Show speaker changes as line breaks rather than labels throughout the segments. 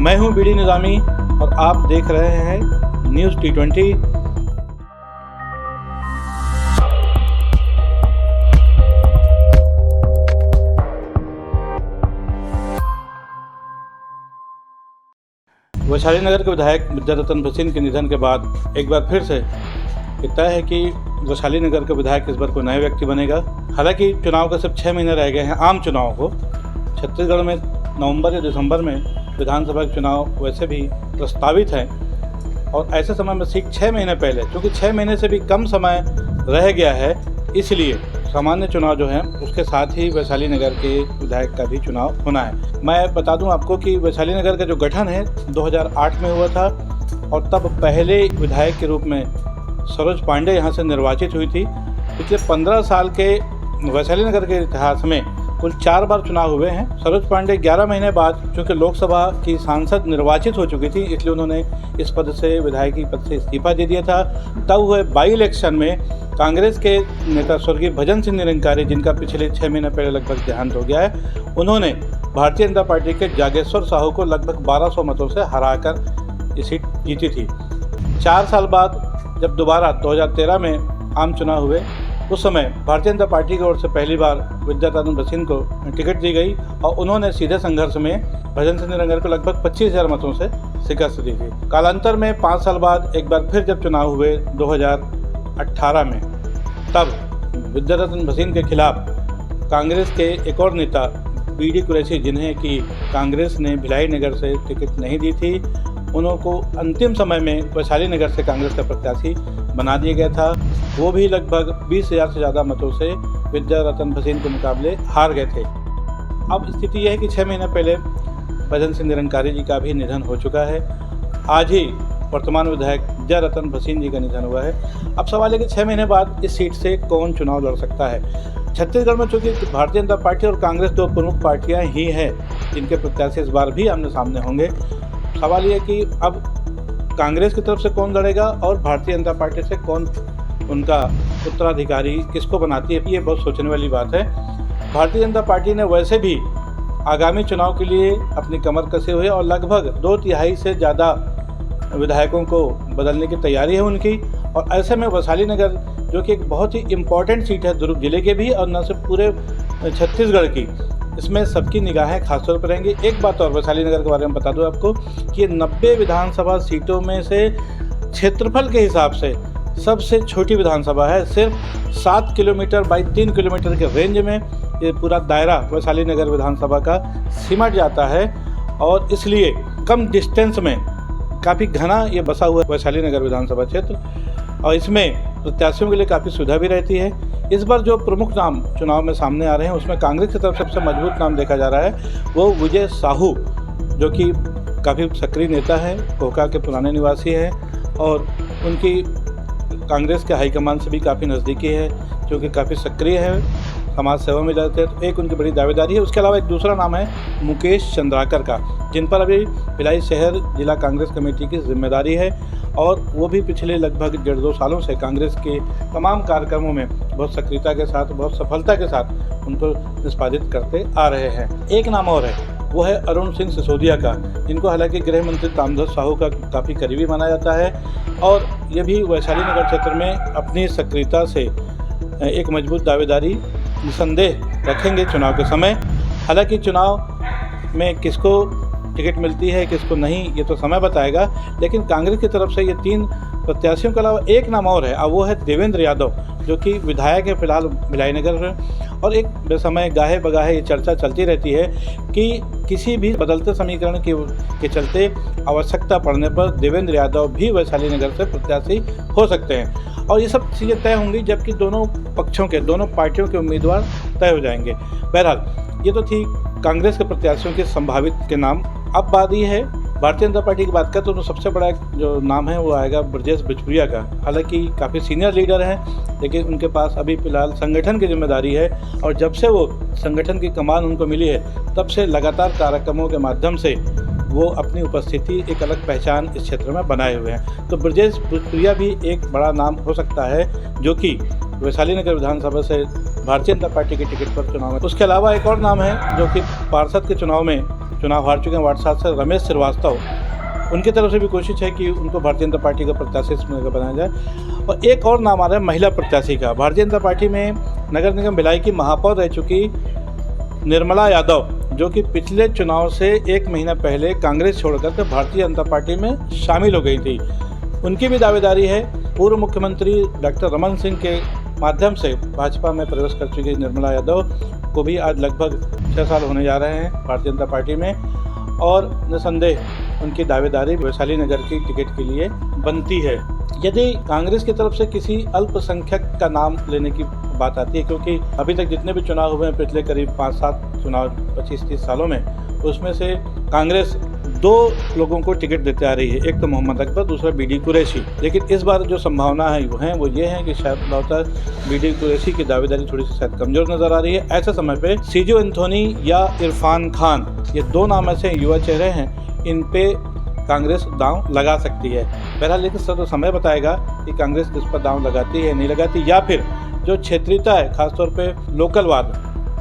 मैं हूं बीडी निज़ामी और आप देख रहे हैं न्यूज़ T20। वैशाली नगर के विधायक विद्यारतन भसीन के निधन के बाद एक बार फिर से तय है कि वैशाली नगर का विधायक इस बार कोई नया व्यक्ति बनेगा। हालांकि चुनाव का सिर्फ 6 महीने रह गए हैं आम चुनाव को। छत्तीसगढ़ में नवंबर या दिसंबर में विधानसभा के चुनाव वैसे भी प्रस्तावित हैं और ऐसे समय में ठीक 6 महीने पहले, क्योंकि 6 महीने से भी कम समय रह गया है, इसलिए सामान्य चुनाव जो है उसके साथ ही वैशाली नगर के विधायक का भी चुनाव होना है। मैं बता दूं आपको कि वैशाली नगर का जो गठन है 2008 में हुआ था और तब पहले विधायक के रूप में सरोज पांडे यहाँ से निर्वाचित हुई थी। पिछले 15 साल के वैशाली नगर के इतिहास में कुल 4 बार चुनाव हुए हैं। सरोज पांडे 11 महीने बाद चूँकि लोकसभा की सांसद निर्वाचित हो चुकी थी, इसलिए उन्होंने इस पद से विधायकी पद से इस्तीफा दे दिया था। तब हुए बाई इलेक्शन में कांग्रेस के नेता स्वर्गीय भजन सिंह निरंकारी, जिनका पिछले 6 महीने पहले लगभग देहांत हो गया है, उन्होंने भारतीय जनता पार्टी के जागेश्वर साहू को लगभग 1200 मतों से हराकर ये सीट जीती थी। 4 साल बाद जब दोबारा 2013 में आम चुनाव हुए, उस समय भारतीय जनता पार्टी की ओर से पहली बार विद्यारतन भसीन को टिकट दी गई और उन्होंने सीधे संघर्ष में भजन सिंह निरंकारी को लगभग 25,000 मतों से शिकस्त दी थी। कालांतर में 5 साल बाद एक बार फिर जब चुनाव हुए 2018 में, तब विद्यारतन भसीन के खिलाफ कांग्रेस के एक और नेता बीडी कुरैशी, जिन्हें कि कांग्रेस ने भिलाई नगर से टिकट नहीं दी थी, उनको अंतिम समय में वैशाली नगर से कांग्रेस का प्रत्याशी बना दिया गया था। वो भी लगभग 20,000 से ज़्यादा मतों से विद्यारतन भसीन के मुकाबले हार गए थे। अब स्थिति यह है कि 6 महीने पहले भजन सिंह निरंकारी जी का भी निधन हो चुका है। आज ही वर्तमान विधायक विद्यारतन भसीन जी का निधन हुआ है। अब सवाल है कि 6 महीने बाद इस सीट से कौन चुनाव लड़ सकता है। छत्तीसगढ़ में चूँकि भारतीय जनता पार्टी और कांग्रेस 2 प्रमुख पार्टियाँ ही हैं जिनके प्रत्याशी इस बार भी आमने सामने होंगे। सवाल ये है कि अब कांग्रेस की तरफ से कौन लड़ेगा और भारतीय जनता पार्टी से कौन उनका उत्तराधिकारी किसको बनाती है, ये बहुत सोचने वाली बात है। भारतीय जनता पार्टी ने वैसे भी आगामी चुनाव के लिए अपनी कमर कसी हुई और लगभग 2/3 से ज़्यादा विधायकों को बदलने की तैयारी है उनकी। और ऐसे में वैशाली नगर, जो कि एक बहुत ही इम्पॉर्टेंट सीट है दुर्ग जिले के भी और न सिर्फ पूरे छत्तीसगढ़ की, इसमें सबकी निगाहें खासतौर पर रहेंगी। एक बात और वैशाली नगर के बारे में बता दूं आपको कि 90 विधानसभा सीटों में से क्षेत्रफल के हिसाब से सबसे छोटी विधानसभा है। सिर्फ 7 किलोमीटर बाई 3 किलोमीटर के रेंज में ये पूरा दायरा वैशाली नगर विधानसभा का सिमट जाता है और इसलिए कम डिस्टेंस में काफ़ी घना ये बसा हुआ वैशाली नगर विधानसभा क्षेत्र और इसमें प्रत्याशियों के लिए काफ़ी सुविधा भी रहती है। इस बार जो प्रमुख नाम चुनाव में सामने आ रहे हैं उसमें कांग्रेस की तरफ सबसे मजबूत नाम देखा जा रहा है वो विजय साहू, जो कि काफ़ी सक्रिय नेता है, कोहका के पुराने निवासी हैं और उनकी कांग्रेस के हाईकमान से भी काफ़ी नज़दीकी है, जो कि काफ़ी सक्रिय है, समाज सेवा में जाते हैं, तो एक उनकी बड़ी दावेदारी है। उसके अलावा एक दूसरा नाम है मुकेश चंद्राकर का, जिन पर अभी भिलाई शहर जिला कांग्रेस कमेटी की जिम्मेदारी है और वो भी पिछले लगभग 1.5-2 सालों से कांग्रेस के तमाम कार्यक्रमों में बहुत सक्रियता के साथ, बहुत सफलता के साथ उनको निष्पादित करते आ रहे हैं। एक नाम और है, वो है अरुण सिंह सिसोदिया का, जिनको हालांकि गृह मंत्री ताम्रध्वज साहू का काफ़ी करीबी माना जाता है और ये भी वैशाली नगर क्षेत्र में अपनी सक्रियता से एक मजबूत दावेदारी निसंदेह रखेंगे चुनाव के समय। हालांकि चुनाव में किसको टिकट मिलती है किसको नहीं, ये तो समय बताएगा, लेकिन कांग्रेस की तरफ से ये 3 प्रत्याशियों के अलावा एक नाम और है और वो है देवेंद्र यादव, जो कि विधायक है फिलहाल भिलाई नगर में। और एक बेसमय गाहे बगाहे ये चर्चा चलती रहती है कि किसी भी बदलते समीकरण के चलते आवश्यकता पड़ने पर देवेंद्र यादव भी वैशाली नगर से प्रत्याशी हो सकते हैं और ये सब चीज़ें तय होंगी जबकि दोनों पक्षों के, दोनों पार्टियों के उम्मीदवार तय हो जाएंगे। बहरहाल ये तो थी कांग्रेस के प्रत्याशियों के संभावित के नाम। अब बात ये है भारतीय जनता पार्टी की बात करें तो सबसे बड़ा जो नाम है वो आएगा ब्रजेश बिचौलिया का। हालांकि काफ़ी सीनियर लीडर हैं, लेकिन उनके पास अभी फिलहाल संगठन की जिम्मेदारी है और जब से वो संगठन की कमान उनको मिली है तब से लगातार कार्यक्रमों के माध्यम से वो अपनी उपस्थिति, एक अलग पहचान इस क्षेत्र में बनाए हुए हैं। तो ब्रजेश बिचौलिया भी एक बड़ा नाम हो सकता है जो कि वैशाली नगर विधानसभा से भारतीय जनता पार्टी के टिकट पर चुनाव है। उसके अलावा एक और नाम है जो कि पार्षद के चुनाव में चुनाव हार चुके हैं वार्ड 7 से, रमेश श्रीवास्तव, उनकी तरफ से भी कोशिश है कि उनको भारतीय जनता पार्टी का प्रत्याशी बनाया जाए। और एक और नाम आ रहा है महिला प्रत्याशी का। भारतीय जनता पार्टी में नगर निगम भिलाई की महापौर रह चुकी निर्मला यादव, जो कि पिछले चुनाव से 1 महीना पहले कांग्रेस छोड़कर के भारतीय जनता पार्टी में शामिल हो गई थी, उनकी भी दावेदारी है। पूर्व मुख्यमंत्री डॉक्टर रमन सिंह के माध्यम से भाजपा में प्रवेश कर चुकी निर्मला यादव को भी आज लगभग 6 साल होने जा रहे हैं भारतीय जनता पार्टी में, और निसंदेह उनकी दावेदारी वैशाली नगर की टिकट के लिए बनती है। यदि कांग्रेस की तरफ से किसी अल्पसंख्यक का नाम लेने की बात आती है, क्योंकि अभी तक जितने भी चुनाव हुए हैं पिछले करीब 5-7 चुनाव 25-30 सालों में, उसमें से कांग्रेस 2 लोगों को टिकट देते आ रही है, एक तो मोहम्मद अकबर, दूसरा बीडी कुरैशी। लेकिन इस बार जो संभावना है वो ये है कि शायद बीडी कुरैशी की दावेदारी थोड़ी सी शायद कमजोर नजर आ रही है। ऐसे समय पे सीजो एंथोनी या इरफान खान, ये 2 नाम ऐसे युवा चेहरे हैं, इन पे कांग्रेस दांव लगा सकती है। बहरहाल लेकिन तो समय बताएगा कि कांग्रेस किस पर दांव लगाती है नहीं लगाती, या फिर जो क्षेत्रीयता है, खासतौर पे लोकलवाद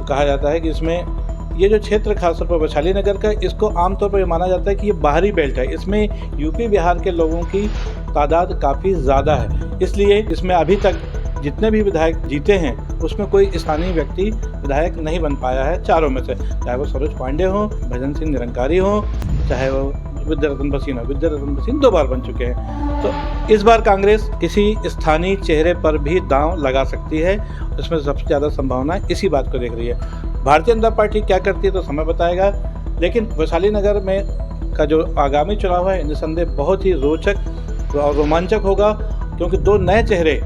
कहा जाता है कि इसमें ये जो क्षेत्र खासतौर पर वैशाली नगर का, इसको आमतौर पर माना जाता है कि ये बाहरी बेल्ट है, इसमें यूपी बिहार के लोगों की तादाद काफ़ी ज़्यादा है। इसलिए इसमें अभी तक जितने भी विधायक जीते हैं उसमें कोई स्थानीय व्यक्ति विधायक नहीं बन पाया है चारों में से, चाहे वो सरोज पांडे हो, भजन सिंह निरंकारी हो, चाहे वो विद्यारतन भसीन हो। विद्यारतन भसीन 2 बार बन चुके हैं। तो इस बार कांग्रेस किसी स्थानीय चेहरे पर भी दांव लगा सकती है, इसमें सबसे ज़्यादा संभावना इसी बात को देख रही है। भारतीय जनता पार्टी क्या करती है तो समय बताएगा, लेकिन वैशाली नगर में का जो आगामी चुनाव है निसंदेह बहुत ही रोचक और रोमांचक होगा, क्योंकि 2 नए चेहरे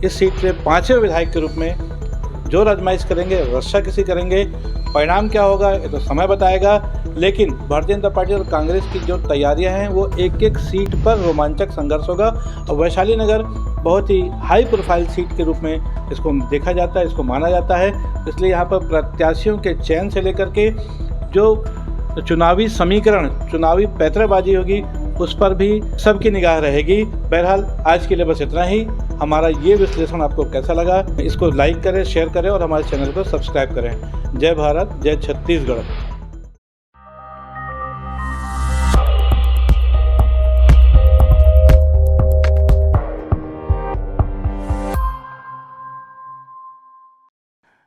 इस सीट से 5वें विधायक के रूप में जो आजमाइश करेंगे, रस्साकसी करेंगे। परिणाम क्या होगा ये तो समय बताएगा, लेकिन भारतीय जनता पार्टी और कांग्रेस की जो तैयारियां हैं वो एक सीट पर रोमांचक संघर्ष होगा। और वैशाली नगर बहुत ही हाई प्रोफाइल सीट के रूप में इसको देखा जाता है, इसको माना जाता है। इसलिए यहाँ पर प्रत्याशियों के चयन से लेकर के जो चुनावी समीकरण, चुनावी पैंतरेबाजी होगी, उस पर भी सबकी निगाह रहेगी। बहरहाल आज के लिए बस इतना ही। हमारा ये विश्लेषण आपको कैसा लगा, इसको लाइक करें, शेयर करें और हमारे चैनल को सब्सक्राइब करें। जय भारत, जय छत्तीसगढ़।